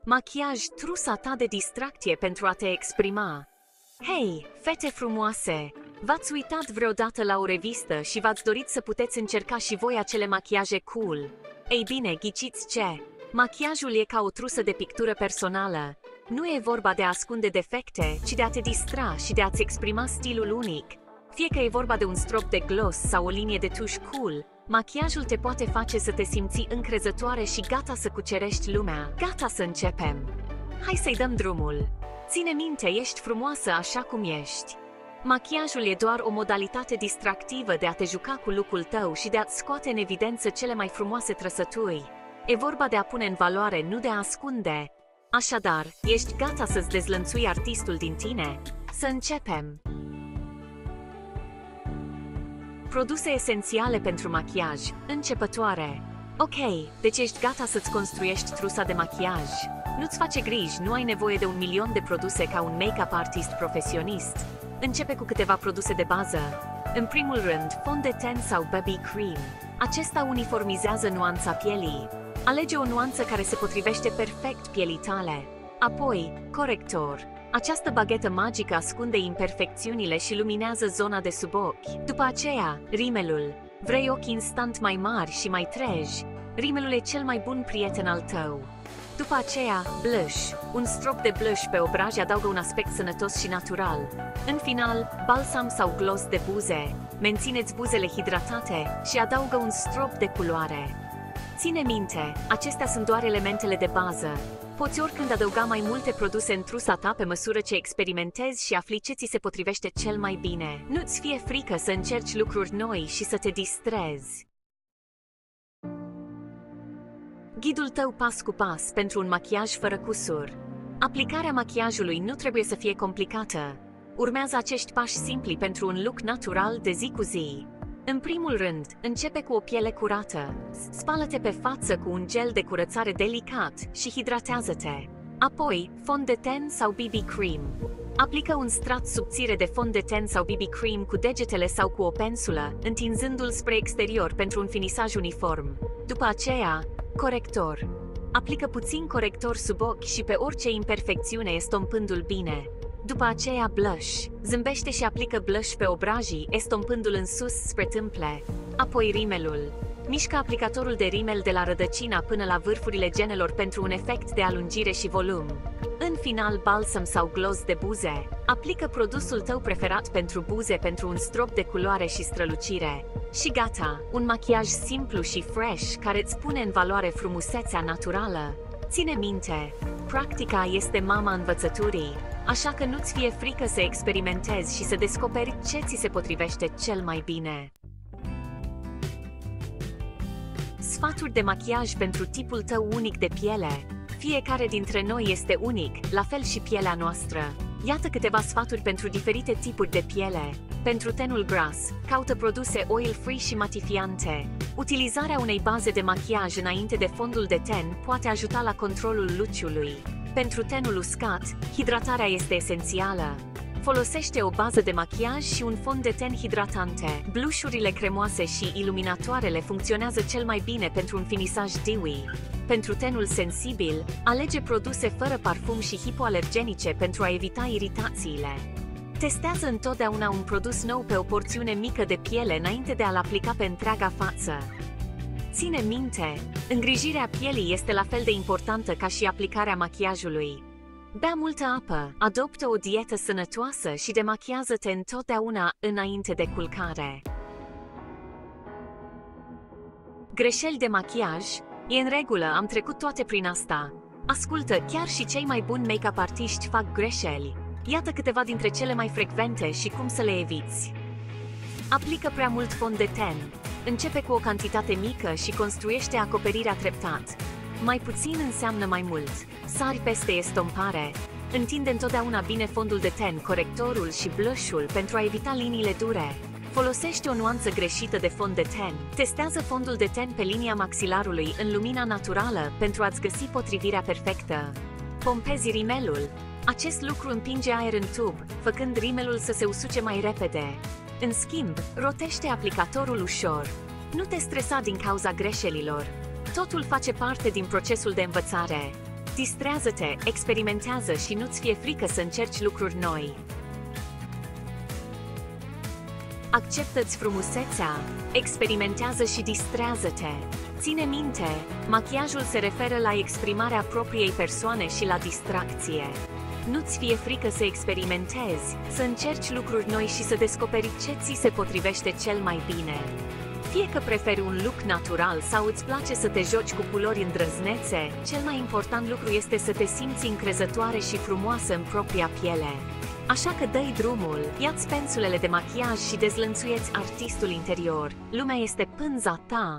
Machiaj, trusa ta de distracție pentru a te exprima. Hei, fete frumoase! V-ați uitat vreodată la o revistă și v-ați dorit să puteți încerca și voi acele machiaje cool? Ei bine, ghiciți ce? Machiajul e ca o trusă de pictură personală. Nu e vorba de a ascunde defecte, ci de a te distra și de a-ți exprima stilul unic. Fie că e vorba de un strop de gloss sau o linie de tuș cool, machiajul te poate face să te simți încrezătoare și gata să cucerești lumea. Gata să începem! Hai să-i dăm drumul! Ține minte, ești frumoasă așa cum ești. Machiajul e doar o modalitate distractivă de a te juca cu look-ul tău și de a-ți scoate în evidență cele mai frumoase trăsături. E vorba de a pune în valoare, nu de a ascunde. Așadar, ești gata să-ți dezlănțui artistul din tine? Să începem! Produse esențiale pentru machiaj, începătoare. Ok, deci ești gata să-ți construiești trusa de machiaj. Nu-ți face griji, nu ai nevoie de 1.000.000 de produse ca un make-up artist profesionist. Începe cu câteva produse de bază. În primul rând, fond de ten sau BB cream. Acesta uniformizează nuanța pielii. Alege o nuanță care se potrivește perfect pielii tale. Apoi, corector. Această baghetă magică ascunde imperfecțiunile și luminează zona de sub ochi. După aceea, rimelul. Vrei ochi instant mai mari și mai treji? Rimelul e cel mai bun prieten al tău. După aceea, blush. Un strop de blush pe obraj adaugă un aspect sănătos și natural. În final, balsam sau gloss de buze. Mențineți buzele hidratate și adaugă un strop de culoare. Ține minte, acestea sunt doar elementele de bază. Poți oricând adăuga mai multe produse în trusa ta pe măsură ce experimentezi și afli ce ți se potrivește cel mai bine. Nu-ți fie frică să încerci lucruri noi și să te distrezi. Ghidul tău pas cu pas pentru un machiaj fără cusur. Aplicarea machiajului nu trebuie să fie complicată. Urmează acești pași simpli pentru un look natural de zi cu zi. În primul rând, începe cu o piele curată. Spală-te pe față cu un gel de curățare delicat și hidratează-te. Apoi, fond de ten sau BB cream. Aplică un strat subțire de fond de ten sau BB cream cu degetele sau cu o pensulă, întinzându-l spre exterior pentru un finisaj uniform. După aceea, corector. Aplică puțin corector sub ochi și pe orice imperfecțiune estompându-l bine. După aceea, blush. Zâmbește și aplică blush pe obrajii, estompându-l în sus spre tâmple. Apoi rimelul. Mișcă aplicatorul de rimel de la rădăcina până la vârfurile genelor pentru un efect de alungire și volum. În final, balsam sau gloss de buze. Aplică produsul tău preferat pentru buze pentru un strop de culoare și strălucire. Și gata, un machiaj simplu și fresh care îți pune în valoare frumusețea naturală. Ține minte, practica este mama învățăturii, așa că nu-ți fie frică să experimentezi și să descoperi ce ți se potrivește cel mai bine. Sfaturi de machiaj pentru tipul tău unic de piele. Fiecare dintre noi este unic, la fel și pielea noastră. Iată câteva sfaturi pentru diferite tipuri de piele. Pentru tenul gras, caută produse oil-free și matifiante. Utilizarea unei baze de machiaj înainte de fondul de ten poate ajuta la controlul luciului. Pentru tenul uscat, hidratarea este esențială. Folosește o bază de machiaj și un fond de ten hidratante. Blușurile cremoase și iluminatoarele funcționează cel mai bine pentru un finisaj dewy. Pentru tenul sensibil, alege produse fără parfum și hipoalergenice pentru a evita iritațiile. Testează întotdeauna un produs nou pe o porțiune mică de piele înainte de a-l aplica pe întreaga față. Ține minte, îngrijirea pielii este la fel de importantă ca și aplicarea machiajului. Bea multă apă, adoptă o dietă sănătoasă și demachiază-te întotdeauna înainte de culcare. Greșeli de machiaj? E în regulă, am trecut toate prin asta. Ascultă, chiar și cei mai buni make-up artiști fac greșeli. Iată câteva dintre cele mai frecvente și cum să le eviți. Aplică prea mult fond de ten. Începe cu o cantitate mică și construiește acoperirea treptat. Mai puțin înseamnă mai mult. Sari peste estompare. Întinde întotdeauna bine fondul de ten, corectorul și blush-ul pentru a evita liniile dure. Folosește o nuanță greșită de fond de ten. Testează fondul de ten pe linia maxilarului în lumina naturală pentru a-ți găsi potrivirea perfectă. Pompezi rimelul. Acest lucru împinge aer în tub, făcând rimelul să se usuce mai repede. În schimb, rotește aplicatorul ușor. Nu te stresa din cauza greșelilor. Totul face parte din procesul de învățare. Distrează-te, experimentează și nu-ți fie frică să încerci lucruri noi. Acceptă-ți frumusețea, experimentează și distrează-te. Ține minte, machiajul se referă la exprimarea propriei persoane și la distracție. Nu-ți fie frică să experimentezi, să încerci lucruri noi și să descoperi ce ți se potrivește cel mai bine. Fie că preferi un look natural sau îți place să te joci cu culori îndrăznețe, cel mai important lucru este să te simți încrezătoare și frumoasă în propria piele. Așa că dă-i drumul, ia-ți pensulele de machiaj și dezlănțuieți artistul interior. Lumea este pânza ta.